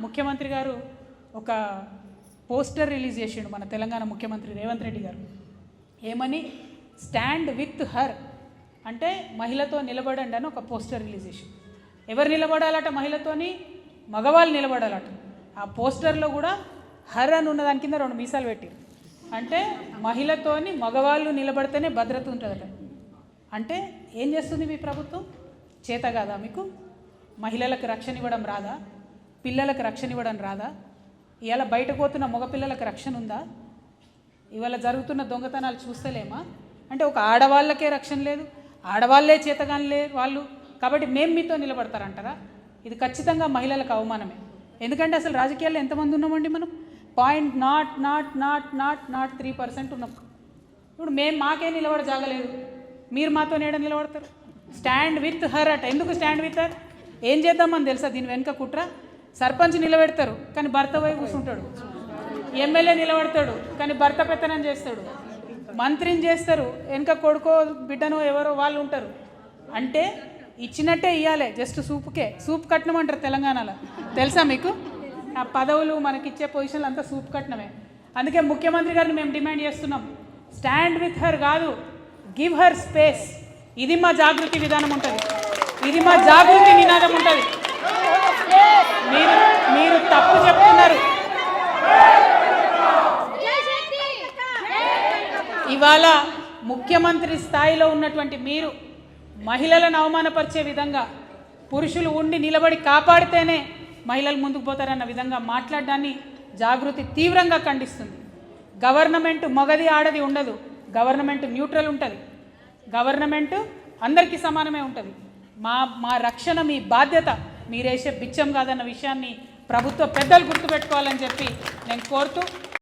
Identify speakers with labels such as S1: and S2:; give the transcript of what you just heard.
S1: ముఖ్యమంత్రి గారు ఒక పోస్టర్ రిలీజ్ చేసిండు, మన తెలంగాణ ముఖ్యమంత్రి రేవంత్ రెడ్డి గారు. ఏమని? స్టాండ్ విత్ హర్ అంటే మహిళతో నిలబడండి అని ఒక పోస్టర్ రిలీజ్ చేసిండు. ఎవరు నిలబడాలట? మహిళతోని మగవాళ్ళు నిలబడాలట. ఆ పోస్టర్లో కూడా హర్ అని ఉన్న దాని కింద 2 మీసాలు పెట్టారు. అంటే మహిళతోని మగవాళ్ళు నిలబడితేనే భద్రత ఉంటుందట. అంటే ఏం చేస్తుంది మీ ప్రభుత్వం? చేత కాదా మీకు? మహిళలకు రక్షణ ఇవ్వడం రాదా? పిల్లలకు రక్షణ ఇవ్వడం రాదా? ఇవాళ బయటకు పోతున్న మగపిల్లలకు రక్షణ ఉందా? ఇవాళ జరుగుతున్న దొంగతనాలు చూస్తలేమా? అంటే ఒక ఆడవాళ్ళకే రక్షణ లేదు, ఆడవాళ్ళే చేతగాని లేదు వాళ్ళు, కాబట్టి మేము మీతో నిలబడతారంటారా? ఇది ఖచ్చితంగా మహిళలకు అవమానమే. ఎందుకంటే అసలు రాజకీయాల్లో ఎంతమంది ఉన్నామండి మనం? 0.00003% ఉన్నాం. ఇప్పుడు మేము మాకే నిలబడ జాగలేదు, మీరు మాతో నేడ నిలబడతారు? స్టాండ్ విత్ హర్ అట. ఎందుకు స్టాండ్ విత్ హర్? ఏం చేద్దామని తెలుసా దీని వెనుక కుట్ర? సర్పంచ్ నిలబెడతారు కానీ భర్త పోయి కూర్చుంటాడు, ఎమ్మెల్యే నిలబడతాడు కానీ భర్త పెత్తనం చేస్తాడు, మంత్రిని చేస్తారు, వెనుక కొడుకో బిడ్డనో ఎవరో వాళ్ళు ఉంటారు. అంటే ఇచ్చినట్టే ఇవ్వాలి, జస్ట్ సూపుకే. సూప్ కట్నం అంటారు తెలంగాణలో, తెలుసా మీకు? ఆ పదవులు మనకిచ్చే పొజిషన్లు అంతా సూప్ కట్నమే. అందుకే ముఖ్యమంత్రి గారిని మేము డిమాండ్ చేస్తున్నాం, స్టాండ్ విత్ హర్ కాదు, గివ్ హర్ స్పేస్. ఇది మా జాగృతి విధానం ఉంటుంది, ఇది మా జాగృతి నినాదం ఉంటుంది. మీరు తప్పు చెప్తున్నారు. ఇవాళ ముఖ్యమంత్రి స్థాయిలో ఉన్నటువంటి మీరు మహిళలను అవమానపరిచే విధంగా, పురుషులు ఉండి నిలబడి కాపాడితేనే మహిళలు ముందుకు పోతారన్న విధంగా మాట్లాడడాన్ని జాగృతి తీవ్రంగా ఖండిస్తుంది. గవర్నమెంట్ మగది ఆడది ఉండదు, గవర్నమెంట్ న్యూట్రల్ ఉంటుంది, గవర్నమెంట్ అందరికీ సమానమే ఉంటుంది. మా రక్షణ మీ బాధ్యత, మీరేసే బిచ్చం కాదన్న విషయాన్ని ప్రభుత్వ పెద్దలు గుర్తుపెట్టుకోవాలని చెప్పి నేను కోరుతూ